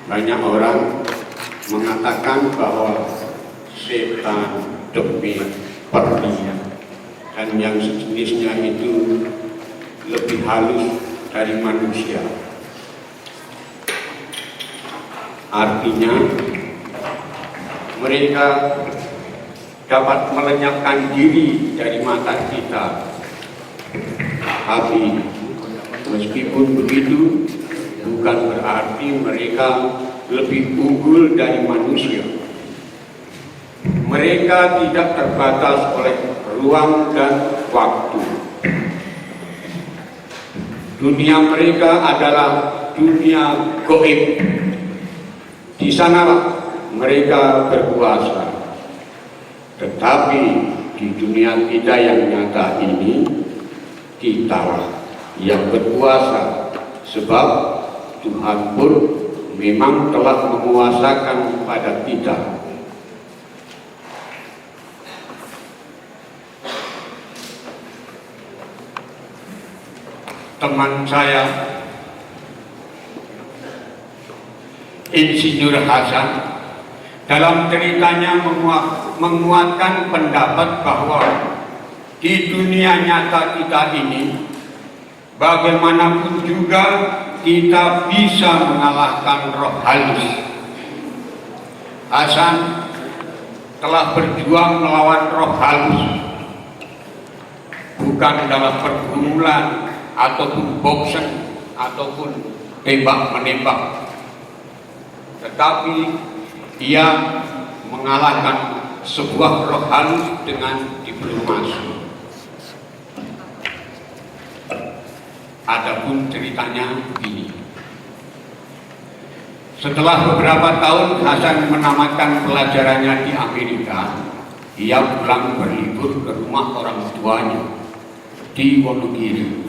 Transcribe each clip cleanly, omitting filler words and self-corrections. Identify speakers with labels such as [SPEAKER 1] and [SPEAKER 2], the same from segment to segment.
[SPEAKER 1] Banyak orang mengatakan bahwa setan, demi, perlian, dan yang sejenisnya itu lebih halus dari manusia. Artinya, mereka dapat melenyapkan diri dari mata kita. Tapi meskipun begitu, bukan berarti mereka lebih unggul dari manusia. Mereka tidak terbatas oleh ruang dan waktu. Dunia mereka adalah dunia gaib. Di sanalah mereka berkuasa. Tetapi di dunia kita yang nyata ini, kitalah yang berkuasa, sebab Tuhan pun memang telah menguasakan kepada kita. Teman saya, Insinyur Hasan, dalam ceritanya menguatkan pendapat bahwa di dunia nyata kita ini, bagaimanapun juga kita bisa mengalahkan roh halus. Hasan telah berjuang melawan roh halus, bukan dalam pergumulan ataupun boxing ataupun tembak-menembak, tetapi ia mengalahkan sebuah roh halus dengan diplomasi. Adapun ceritanya begini. Setelah beberapa tahun Hasan menamatkan pelajarannya di Amerika, ia pulang berlibur ke rumah orang tuanya di Wonogiri.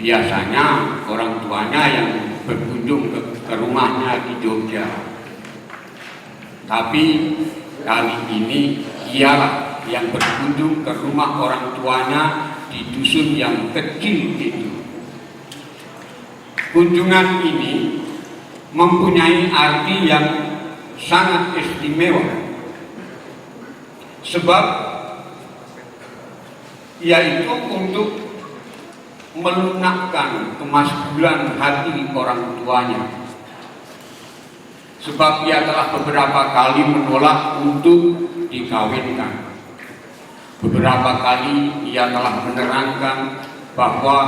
[SPEAKER 1] Biasanya orang tuanya yang berkunjung ke rumahnya di Jogja. Tapi kali ini ialah yang berkunjung ke rumah orang tuanya di dusun yang kecil itu. Kunjungan ini mempunyai arti yang sangat istimewa, sebab yaitu untuk melunakkan kemaskulan hati orang tuanya, sebab ia telah beberapa kali menolak untuk dikawinkan. Beberapa kali ia telah menerangkan bahwa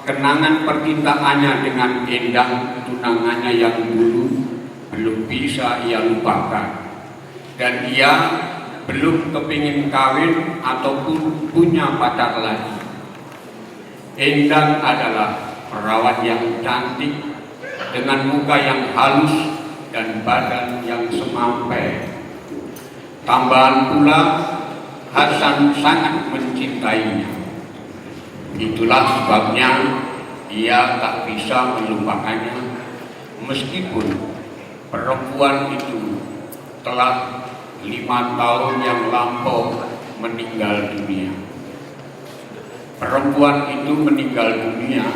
[SPEAKER 1] kenangan percintaannya dengan Endang, tunangannya yang dulu, belum bisa ia lupakan, dan ia belum kepingin kawin ataupun punya pacar lagi. Endang adalah perawat yang cantik dengan muka yang halus dan badan yang semampai. Tambahan pula, Hasan sangat mencintainya. Itulah sebabnya ia tak bisa melupakannya, meskipun perempuan itu telah 5 tahun yang lampau meninggal dunia. Perempuan itu meninggal dunia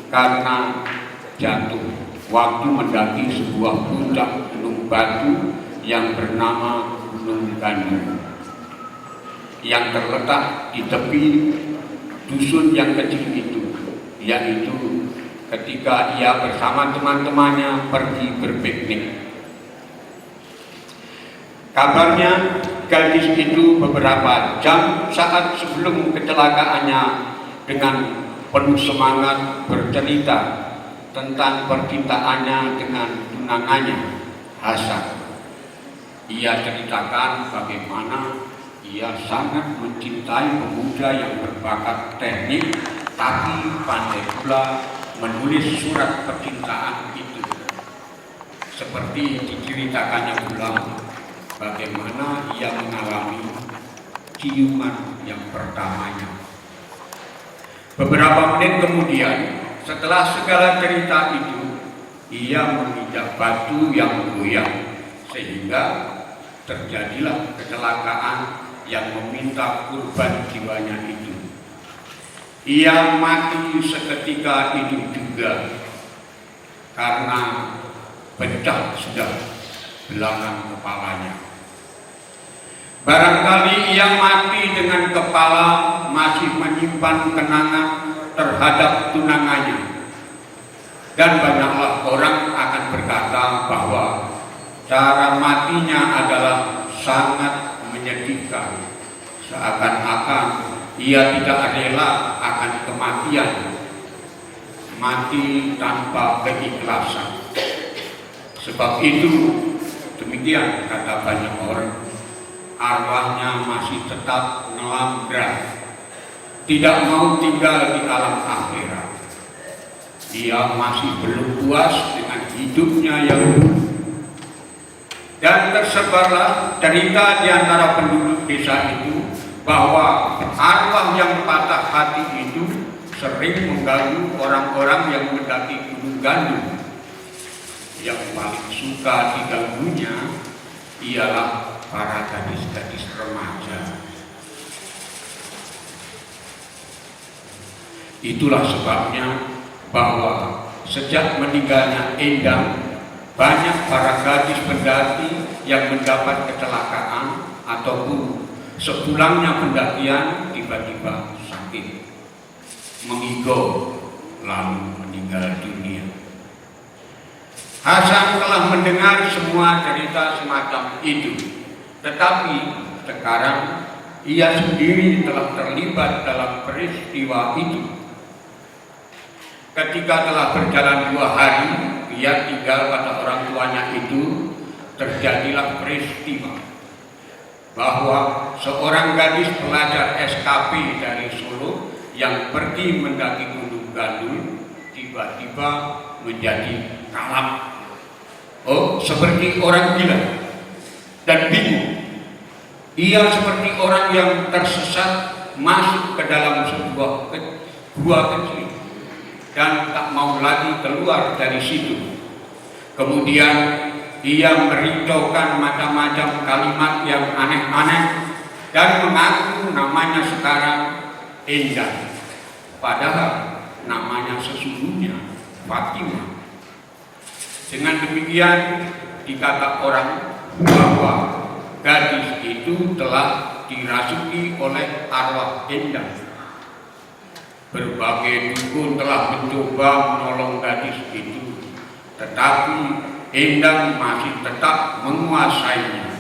[SPEAKER 1] karena jatuh waktu mendaki sebuah puncak gunung batu yang bernama Gunung Gandum, yang terletak di tepi dusun yang kecil itu, yaitu ketika ia bersama teman-temannya pergi berpiknik. Kabarnya gadis itu beberapa jam saat sebelum kecelakaannya dengan penuh semangat bercerita tentang percintaannya dengan tunangannya Hasan. Ia ceritakan bagaimana ia sangat mencintai pemuda yang berbakat teknik, tapi pandai pula menulis surat percintaan itu. Seperti diceritakannya pula bagaimana ia mengalami ciuman yang pertamanya. Beberapa menit kemudian, setelah segala cerita itu, ia menginjak batu yang goyang, sehingga terjadilah kecelakaan yang meminta kurban jiwanya itu. Ia mati seketika itu juga karena pecah sudah belakang kepalanya. Barangkali ia mati dengan kepala masih menyimpan kenangan terhadap tunangannya. Dan banyaklah orang akan berkata bahwa cara matinya adalah sangat menyedihkan, seakan-akan ia tidak rela akan kematian, mati tanpa keikhlasan. Sebab itu, demikian kata banyak orang, arwahnya masih tetap ngelambrah, tidak mau tinggal di alam akhirat. Ia masih belum puas dengan hidupnya yang dulu. Dan tersebarlah cerita di antara penduduk desa itu bahwa arwah yang patah hati itu sering mengganggu orang-orang yang mendaki Gunung Gandul. Yang paling suka diganggunya ialah para gadis-gadis remaja. Itulah sebabnya bahwa sejak meninggalnya Endang, banyak para gadis pendaki yang mendapat kecelakaan ataupun sepulangnya pendakian tiba-tiba sakit, mengigau, lalu meninggal dunia. Hasan telah mendengar semua cerita semacam itu, tetapi sekarang ia sendiri telah terlibat dalam peristiwa itu. Ketika telah berjalan 2 hari, ia tinggal pada orang tuanya itu, terjadilah peristiwa bahwa seorang gadis pelajar SKP dari Solo yang pergi mendaki Gunung Gandul tiba-tiba menjadi kalap. Seperti orang gila dan bingung. Ia seperti orang yang tersesat masuk ke dalam sebuah gua kecil dan tak mau lagi keluar dari situ. Kemudian ia mericaukan macam-macam kalimat yang aneh-aneh dan mengaku namanya sekarang Endang, padahal namanya sesungguhnya Fatimah. Dengan demikian dikata orang bahwa gadis itu telah dirasuki oleh arwah Endang. Berbagai dukun telah mencoba menolong gadis itu, tetapi Endang masih tetap menguasainya.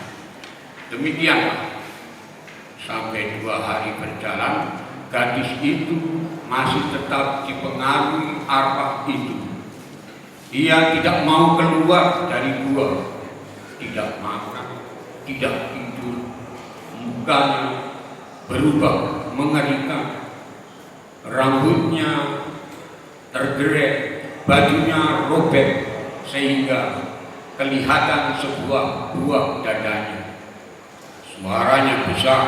[SPEAKER 1] Demikianlah sampai 2 hari berjalan, gadis itu masih tetap dipengaruhi arwah itu. Ia tidak mau keluar dari gua, tidak makan, tidak tidur, mukanya berubah mengerikan. Rambutnya tergeret, bajunya robek sehingga kelihatan sebuah buah dadanya. Suaranya besar,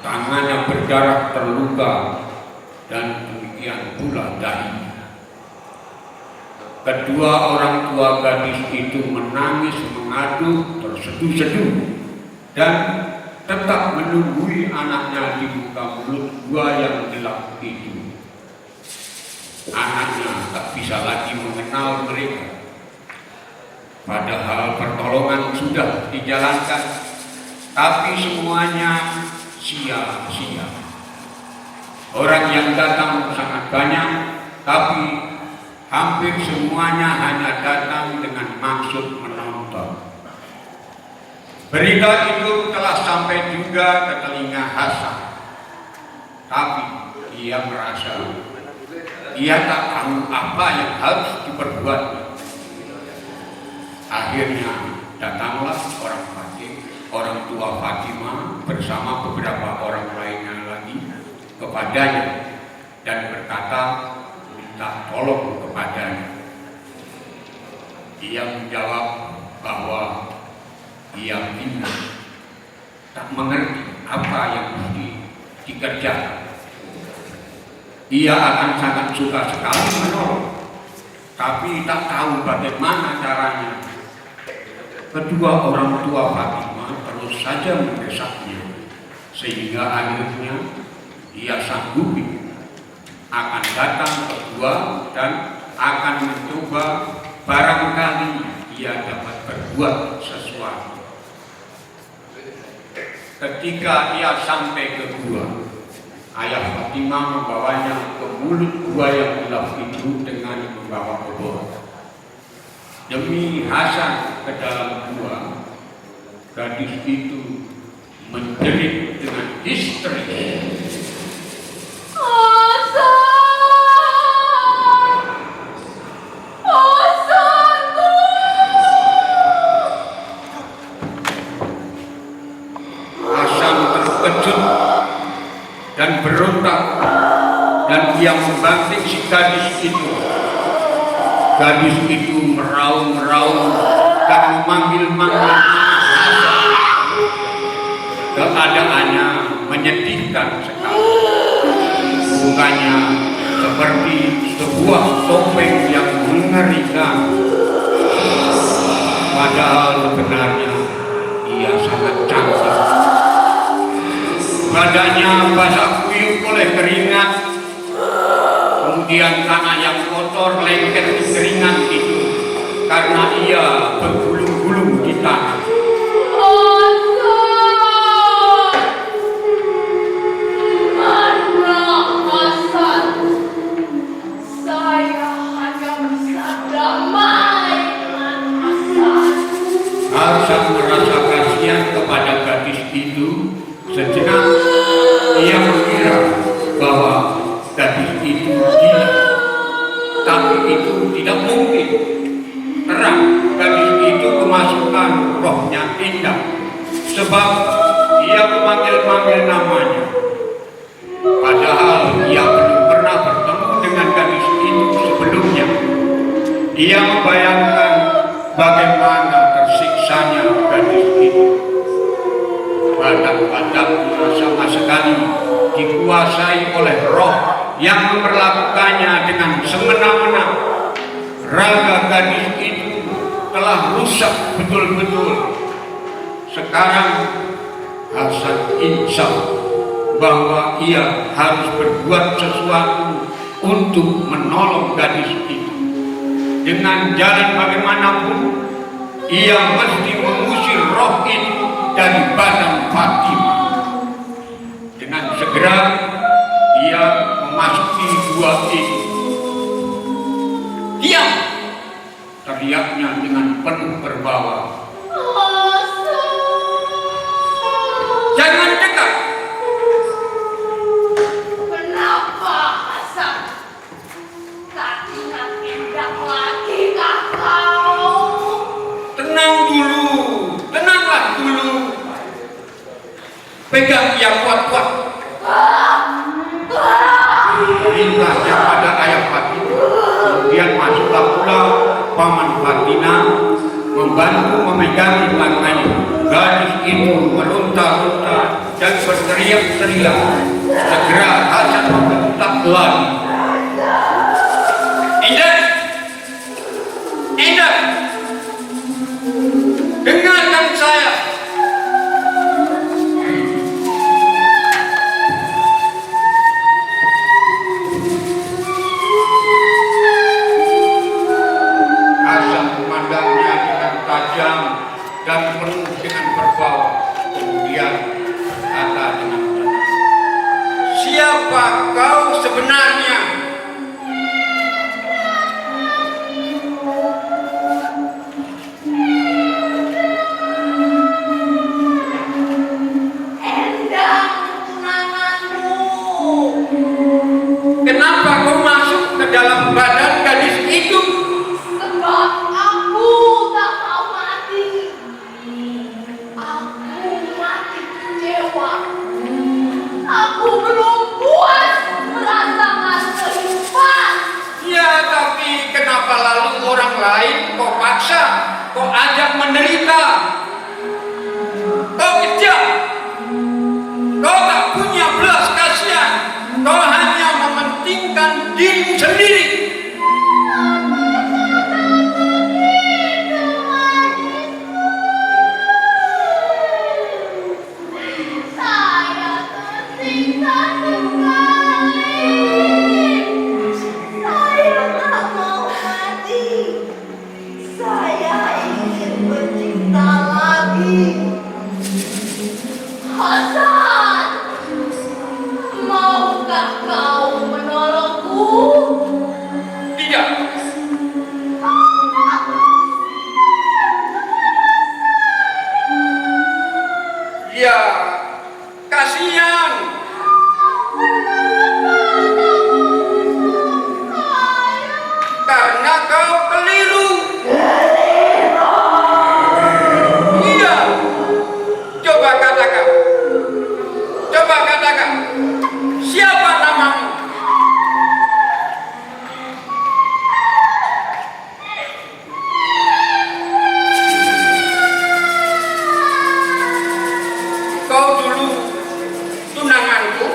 [SPEAKER 1] tangannya berdarah terluka, dan demikian pula dahinya. Kedua orang tua gadis itu menangis mengaduh terseduh-seduh dan tetap menunggui anaknya di muka mulut gua yang gelap itu. Anaknya tak bisa lagi mengenal mereka, padahal pertolongan sudah dijalankan, tapi semuanya sia-sia. Orang yang datang sangat banyak, tapi hampir semuanya hanya datang dengan maksud menonton. Berita itu telah sampai juga ke telinga Hasan, tapi ia merasa ia tak tahu apa yang harus diperbuat. Akhirnya datanglah orang fakir, orang tua Fatimah bersama beberapa orang lainnya lagi kepadanya dan berkata minta tolong kepadanya. Ia menjawab bahwa ia bingung, tak mengerti apa yang mesti dikerjakan. Ia akan sangat suka sekali menolong, tapi tak tahu bagaimana caranya. Kedua orang tua Fatimah terus saja mendesaknya, sehingga akhirnya ia sanggupi akan datang ke gua dan akan mencoba barangkali berbuat sesuatu. Ketika ia sampai ke gua, ayah Fatimah membawanya ke mulut gua yang gelap itu dengan membawa obor. Demi Hasan ke dalam gua, gadis itu menjerit dengan histeris. Hasan terkejut dan berontak, dan ia membanting si gadis itu. Gadis itu meraung-raung dan memanggil-manggil nama Hasan. Keadaannya menyedihkan sekali. Mukanya seperti sebuah topeng yang mengerikan. Padahal sebenarnya ia sangat cantik. Badannya basah kuyup oleh keringat. Kemudian tanah yang kotor lengket di keringat itu karena ia bergulung-gulung di tanah. Hasan merasa kasihan kepada gadis itu. Sejenak ia mengira bahwa gadis itu gila, tapi itu tidak mungkin. Terang gadis itu kemasukan rohnya Indah, sebab ia memanggil-manggil namanya. Padahal ia belum pernah bertemu dengan gadis itu sebelumnya. Ia membayangkan bagaimana tersiksanya gadis itu. Badan-badannya sama sekali dikuasai oleh roh yang memperlakukannya dengan semena-mena. Raga gadis itu telah rusak betul-betul. Sekarang Hasan insaf bahwa ia harus berbuat sesuatu untuk menolong gadis itu. Dengan jalan bagaimanapun, ia mesti mengusir roh itu dari badan Fatimah. Dengan segera ia memasuki gua itu. Diam! Teriaknya dengan penuh berbawa. Jangan dekat!
[SPEAKER 2] Kenapa Hasan? Tak indah lagi kau.
[SPEAKER 1] Tenang dulu, tenanglah dulu. Pegang yang kuat-kuat. Perintahnya pada ayah Fatimah. Kemudian masuklah pula paman Fatimah membantu memegangi tangannya. Gadis itu meronta-ronta dan berteriak-teriak. Segera Hasan membentak lagi. Indah, Indah, dengarkan saya. Hasan memandangnya dengan tajam dan penuh dengan berbau. Kemudian berkata dengan tenang, siapa kau sebenarnya? Kenapa kau masuk ke dalam badan gadis itu?
[SPEAKER 2] Sebab aku tak mau mati. Aku mati kecewa. Aku belum puas merasakan kehidupan.
[SPEAKER 1] Ya, tapi kenapa lalu orang lain kau paksa, kau ajak menderita? Kau kejam, kau tak punya belas kasihan, kau hanya mementingkan dirimu sendiri.
[SPEAKER 2] Saya tersiksa sekali. Saya tak mau mati. Saya ingin berjika Hasan, maukah kau menolongku?
[SPEAKER 1] Tidak. Ya, kasihan. Karena kau keliru. Iya. Coba katakan. Siapa namamu? Kau dulu tunanganku.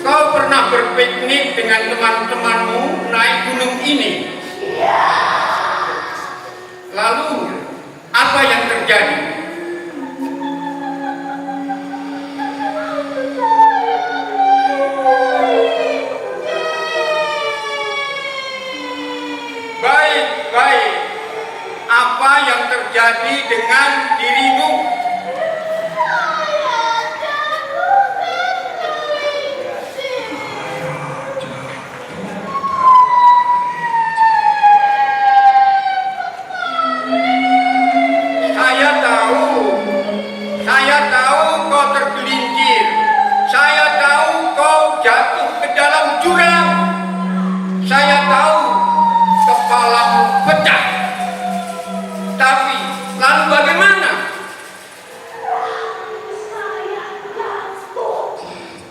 [SPEAKER 1] Kau pernah berpiknik dengan teman-temanmu naik gunung ini. Lalu apa yang terjadi? Baik. Apa yang terjadi dengan dirimu? Saya tahu kau tergelincir. Saya tahu kau jatuh ke dalam jurang. Saya tahu kepalamu pecah. Tapi lalu bagaimana?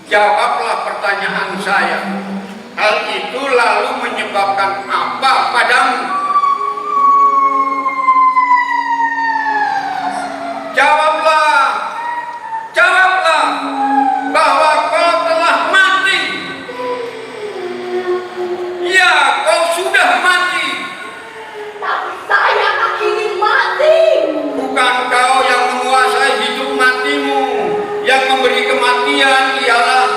[SPEAKER 1] Jawablah pertanyaan saya. Hal itu lalu menyebabkan apa padamu? Jawablah bahwa kau telah mati. Ya, kau sudah mati.
[SPEAKER 2] Tapi saya tak ingin mati.
[SPEAKER 1] Bukan kau yang menguasai hidup matimu. Yang memberi kematian ialah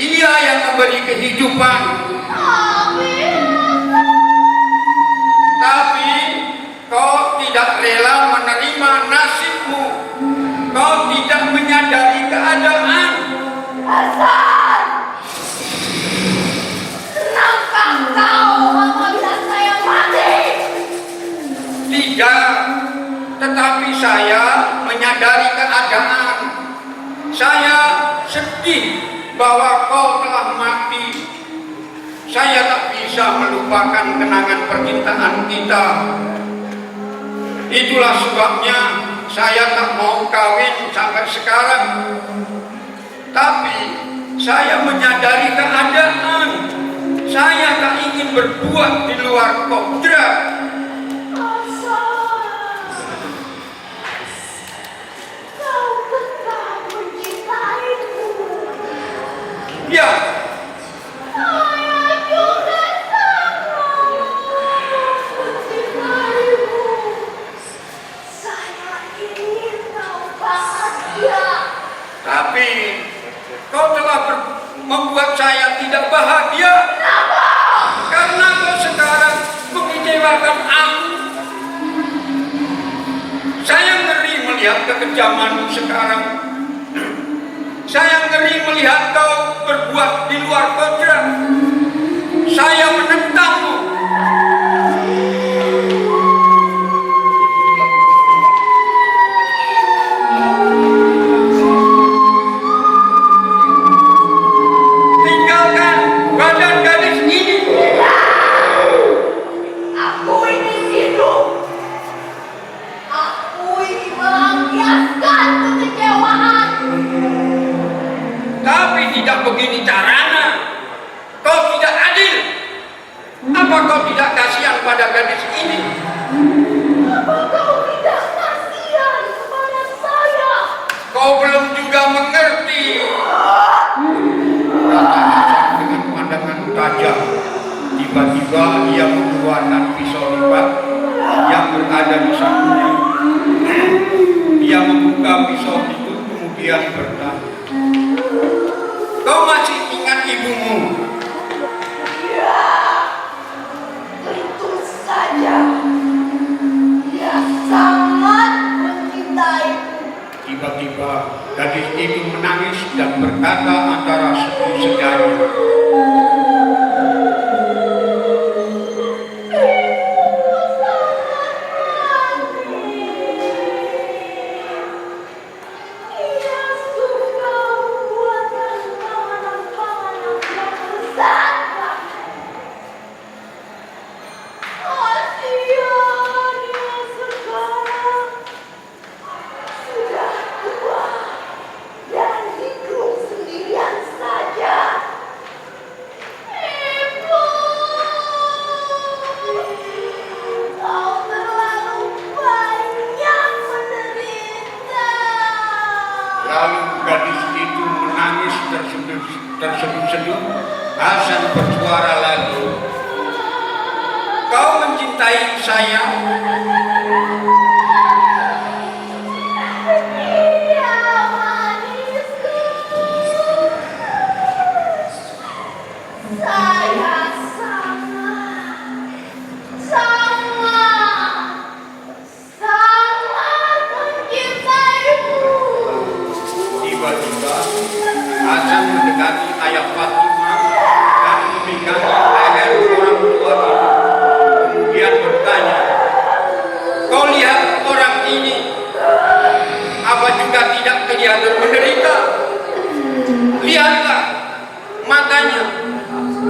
[SPEAKER 1] Ia yang memberi kehidupan. Tapi kau tidak rela menerima nasibmu. Kau tidak menyadari keadaan.
[SPEAKER 2] Hasan, senangkah kau apabila saya mati?
[SPEAKER 1] Tidak, tetapi saya menyadari keadaan. Saya sedih bahwa kau telah mati. Saya tak bisa melupakan kenangan percintaan kita. Itulah sebabnya saya tak mau kawin sampai sekarang. Tapi saya menyadari keadaan. Saya tak ingin berbuat di luar kodrat.
[SPEAKER 2] Kau tetap mencintaiku.
[SPEAKER 1] Ya,
[SPEAKER 2] Saya juga sangat mencintaimu. Saya ingin kau bahagia.
[SPEAKER 1] tapi kau telah membuat saya tidak bahagia.
[SPEAKER 2] Kenapa?
[SPEAKER 1] Karena kau sekarang mengecewakan aku. Saya ngeri melihat kekejamanmu sekarang. Saya ngeri melihat kau berbuat di luar kodrat. Saya menentangmu. Tinggalkan badan gadis ini.
[SPEAKER 2] Aku ini hidup. Aku ini melampiaskan kekecewaan.
[SPEAKER 1] Tapi tidak begini caranya. Kau tidak adil. Apa kau tidak kasihan pada gadis ini?
[SPEAKER 2] Apa kau tidak kasihan kepada saya?
[SPEAKER 1] Kau belum juga mengerti. Kata dengan pandangan tajam. Tiba-tiba ia mengeluarkan pisau lipat yang berada di sakunya. Ia membuka pisau itu kemudian bertanya, "Kau masih ingat ibumu?"
[SPEAKER 2] Ya, tentu saja.
[SPEAKER 1] Gadis itu menangis dan berkata antara sedih-sedihnya, terseduh-seduh. Hasan bersuara lagi, "Kau mencintai saya?"
[SPEAKER 2] Iya, manisku. Saya sangat mencintaimu.
[SPEAKER 1] Tiba-tiba Hasan mendekati ayah Fatimah dan memegang leher orang tua itu. Kemudian bertanya, "Kau lihat orang ini, apa juga tidak kelihatan menderita? Lihatlah matanya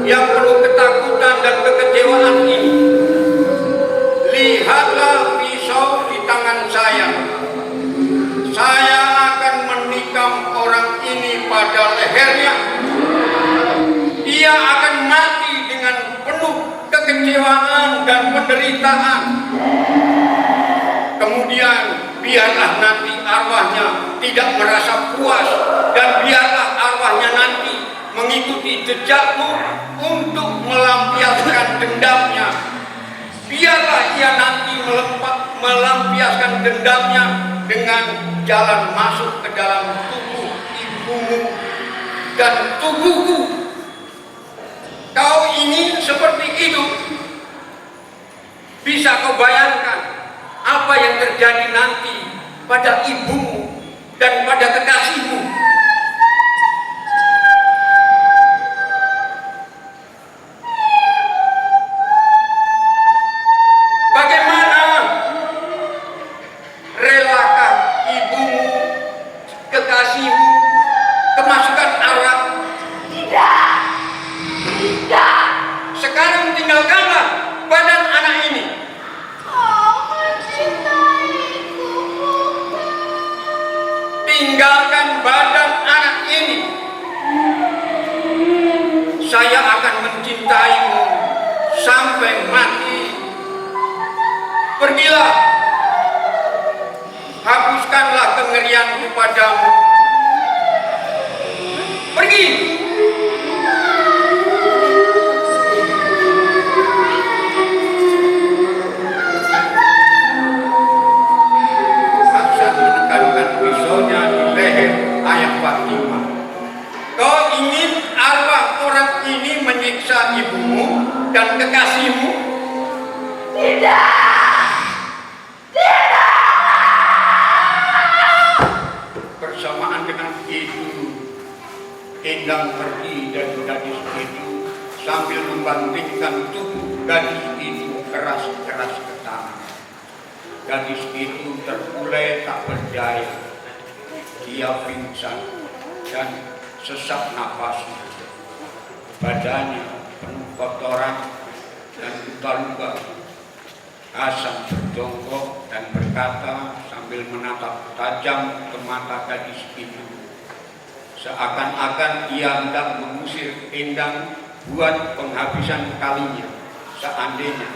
[SPEAKER 1] yang penuh ketakutan dan kekecewaan ini. Lihatlah pisau di tangan saya. Saya akan menikam orang ini pada lehernya. Ia akan mati dengan penuh kekecewaan dan penderitaan. Kemudian biarlah nanti arwahnya tidak merasa puas, dan biarlah arwahnya nanti mengikuti jejakmu untuk melampiaskan dendamnya. Biarlah ia nanti melampiaskan dendamnya dengan jalan masuk ke dalam tubuh ibumu dan tubuhku. Kau ingin seperti itu? Bisa kau bayangkan apa yang terjadi nanti pada ibumu dan pada kekasihmu?" Bagaimana? Relakah ibumu, kekasihmu, kemasukan arwah?
[SPEAKER 2] Tidak.
[SPEAKER 1] Sekarang tinggalkanlah badan anak ini.
[SPEAKER 2] Kau mencintaiku, bukan?
[SPEAKER 1] Tinggalkan badan anak ini. Saya akan mencintaimu sampai mati. Pergilah, hapuskanlah kengerianku padamu. Pergi. Hasan menekankan pisaunya di leher ayah Fatimah. "Kau ingin arwah orang ini menyiksa ibumu dan kekasihmu?"
[SPEAKER 2] Tidak.
[SPEAKER 1] Bersamaan dengan itu, Endang pergi dari gadis itu sambil membantingkan tubuh gadis itu keras-keras ke tanah. Gadis itu terkulai tak berdaya. Dia pingsan dan sesak nafasnya. Badannya penuh kotoran dan luka-luka. Hasan berjongkok dan berkata sambil menatap tajam ke mata gadis itu, seakan-akan ia hendak mengusir Endang buat penghabisan kalinya, seandainya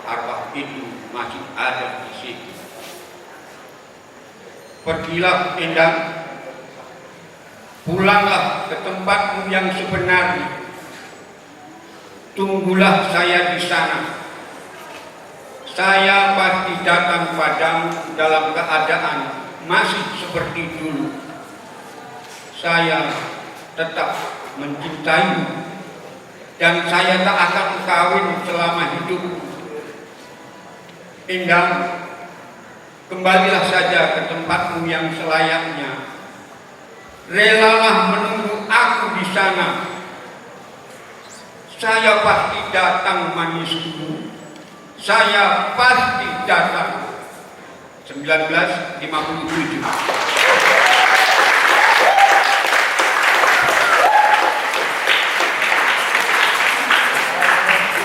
[SPEAKER 1] arwah itu masih ada di situ. "Pergilah Endang, pulanglah ke tempatmu yang sebenarnya. Tunggulah saya di sana. Saya pasti datang padamu dalam keadaan masih seperti dulu. Saya tetap mencintaimu dan saya tak akan kawin selama hidup. Endang, kembalilah saja ke tempatmu yang selayaknya. relalah menunggu aku di sana. Saya pasti datang manisku, saya pasti datang. 1957.